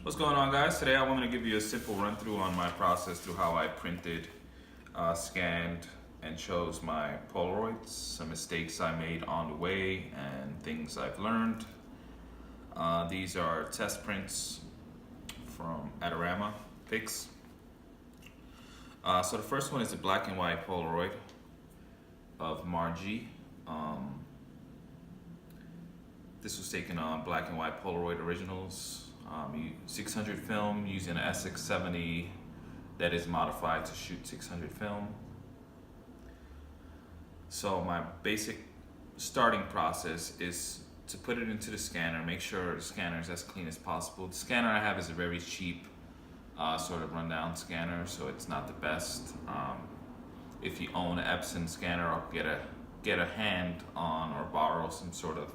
What's going on, guys? Today I wanted to give you a simple run through on my process through how I printed, scanned, and chose my Polaroids, some mistakes I made on the way, and things I've learned. These are test prints from Adorama Pics. So the first one is a black and white Polaroid of Margie. This was taken on black and white Polaroid originals. 600 film using an SX70 that is modified to shoot 600 film. So my basic starting process is to put it into the scanner, make sure the scanner is as clean as possible. The scanner I have is a very cheap sort of rundown scanner, so it's not the best. If you own an Epson scanner, or get a hand on or borrow some sort of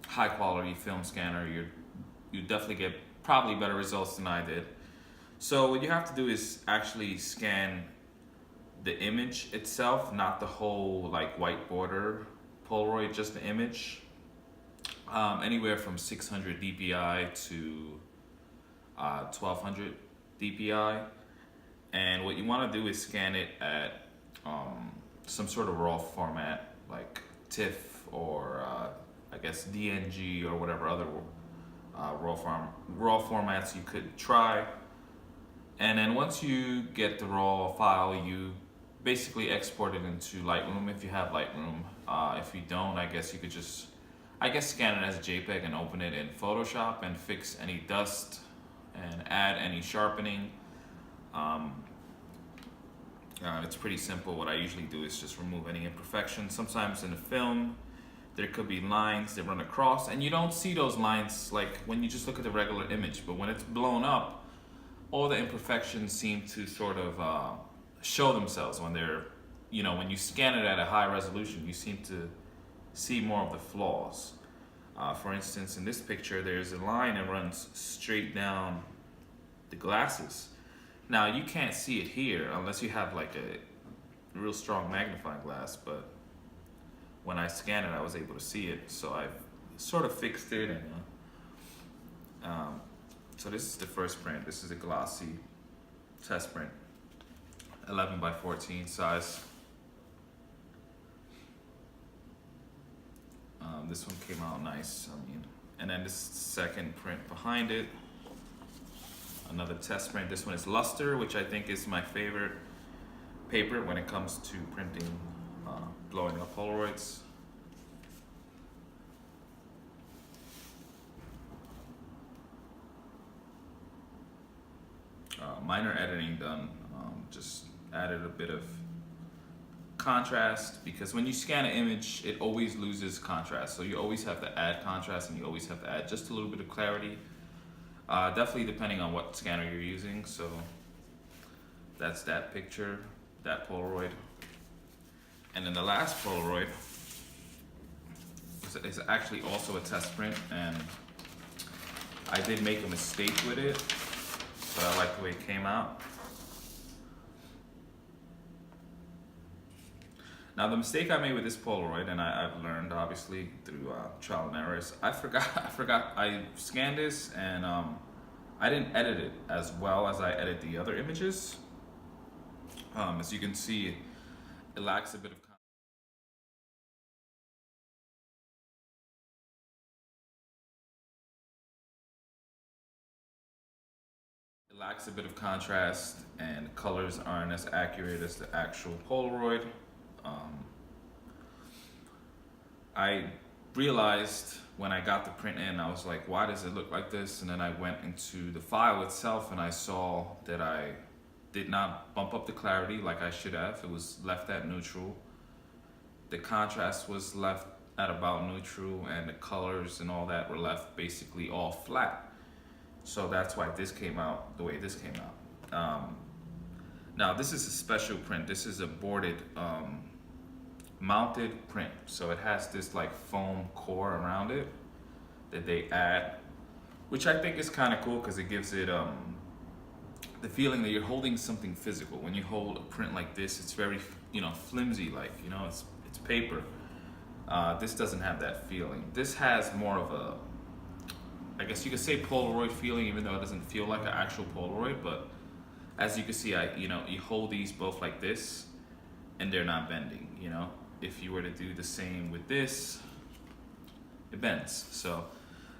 high quality film scanner, you definitely get probably better results than I did. So what you have to do is actually scan the image itself, not the whole like white border Polaroid, just the image. Anywhere from 600 dpi to 1200 dpi. And what you want to do is scan it at some sort of raw format like TIFF or I guess DNG or whatever other raw formats you could try. And then once you get the raw file, you basically export it into Lightroom if you have Lightroom. If you don't, I guess you could just scan it as a JPEG and open it in Photoshop and fix any dust and add any sharpening. It's pretty simple. What I usually do is just remove any imperfections. Sometimes in the film there could be lines that run across and you don't see those lines like when you just look at the regular image, but when it's blown up, all the imperfections seem to sort of show themselves when they're, when you scan it at a high resolution, you seem to see more of the flaws. For instance, in this picture, there's a line that runs straight down the glasses. Now you can't see it here unless you have like a real strong magnifying glass, but when I scanned it, I was able to see it. So I sort of fixed it, and so this is the first print. This is a glossy test print, 11 by 14 size. This one came out nice, and then this second print behind it, another test print. This one is luster, which I think is my favorite paper when it comes to printing, blowing up Polaroids. Minor editing done, just added a bit of contrast, because when you scan an image it always loses contrast, so you always have to add contrast and you always have to add just a little bit of clarity, definitely depending on what scanner you're using. So that's that picture, that Polaroid. And then the last Polaroid is actually also a test print, and I did make a mistake with it, but I like the way it came out. Now the mistake I made with this Polaroid, and I've learned obviously through trial and errors, I scanned this and I didn't edit it as well as I edit the other images. As you can see, it lacks a bit of contrast, and colors aren't as accurate as the actual Polaroid. I realized when I got the print in, I was like, why does it look like this? And then I went into the file itself and I saw that I did not bump up the clarity like I should have. It was left at neutral. The contrast was left at about neutral, and the colors and all that were left basically all flat. So that's why this came out the way this came out. Now this is a special print. This is a boarded mounted print, so it has this like foam core around it that they add, which I think is kind of cool because it gives it the feeling that you're holding something physical. When you hold a print like this, it's very flimsy, like it's paper. This doesn't have that feeling. This has more of a I guess you could say Polaroid feeling, even though it doesn't feel like an actual Polaroid. But as you can see, you hold these both like this, and they're not bending. If you were to do the same with this, it bends. So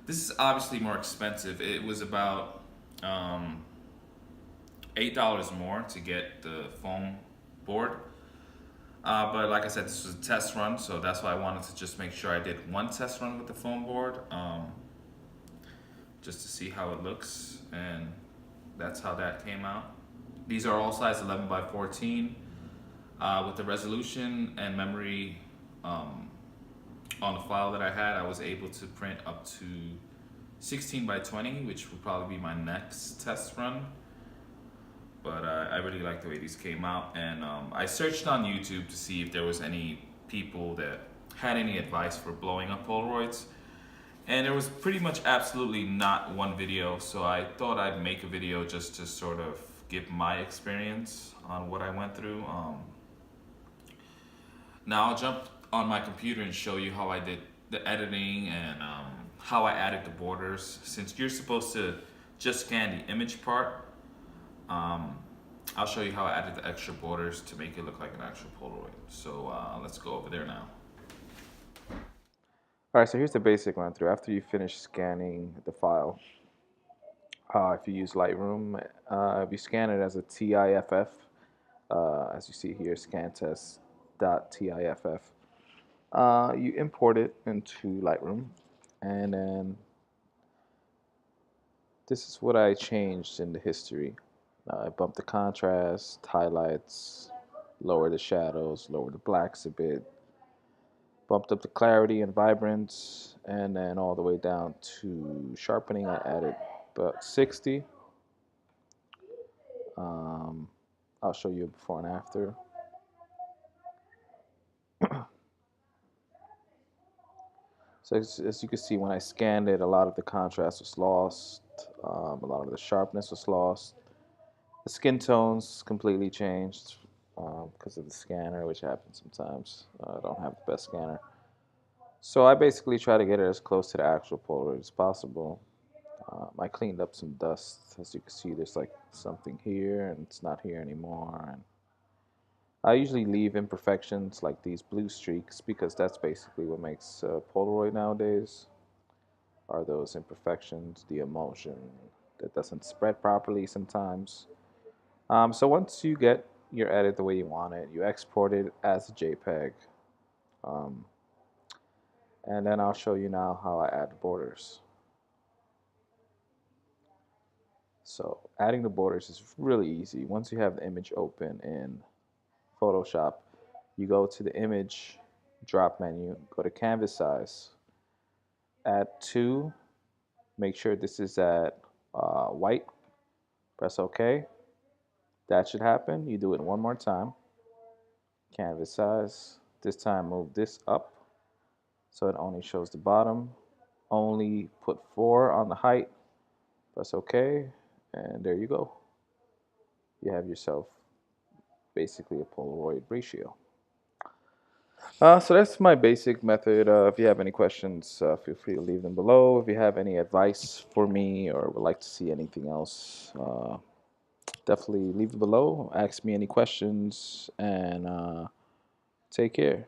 this is obviously more expensive. It was about $8 more to get the foam board. But like I said, this was a test run, so that's why I wanted to just make sure I did one test run with the foam board, just to see how it looks, and that's how that came out. These are all size 11 by 14. With the resolution and memory on the file that I had, I was able to print up to 16 by 20, which would probably be my next test run. But I really like the way these came out, and I searched on YouTube to see if there was any people that had any advice for blowing up Polaroids, and there was pretty much absolutely not one video. So I thought I'd make a video just to sort of give my experience on what I went through. Now I'll jump on my computer and show you how I did the editing and how I added the borders. Since you're supposed to just scan the image part, I'll show you how I added the extra borders to make it look like an actual Polaroid. So let's go over there now. Alright, so here's the basic run through. After you finish scanning the file, if you use Lightroom, if you scan it as a TIFF, as you see here, scantest.tiff, you import it into Lightroom, and then this is what I changed in the history. I bumped the contrast, highlights, lower the shadows, lower the blacks a bit, bumped up the clarity and vibrance, and then all the way down to sharpening. I added about 60. I'll show you before and after. So as you can see, when I scanned it, a lot of the contrast was lost, a lot of the sharpness was lost. The skin tones completely changed because of the scanner, which happens sometimes. I don't have the best scanner. So I basically try to get it as close to the actual Polaroid as possible. I cleaned up some dust. As you can see, there's like something here, and it's not here anymore. And I usually leave imperfections like these blue streaks because that's basically what makes Polaroid nowadays, are those imperfections, the emulsion that doesn't spread properly sometimes. So once you get your edit the way you want it, you export it as a JPEG. Um, and then I'll show you now how I add the borders. So adding the borders is really easy. Once you have the image open in Photoshop, you go to the image drop menu, go to canvas size, add 2, make sure this is at white, press OK. That should happen. You do it one more time. Canvas size, this time move this up so it only shows the bottom. Only put 4 on the height, press OK, and there you go. You have yourself basically a Polaroid ratio. So that's my basic method. If you have any questions, feel free to leave them below. If you have any advice for me or would like to see anything else, definitely leave it below. Ask me any questions, and take care.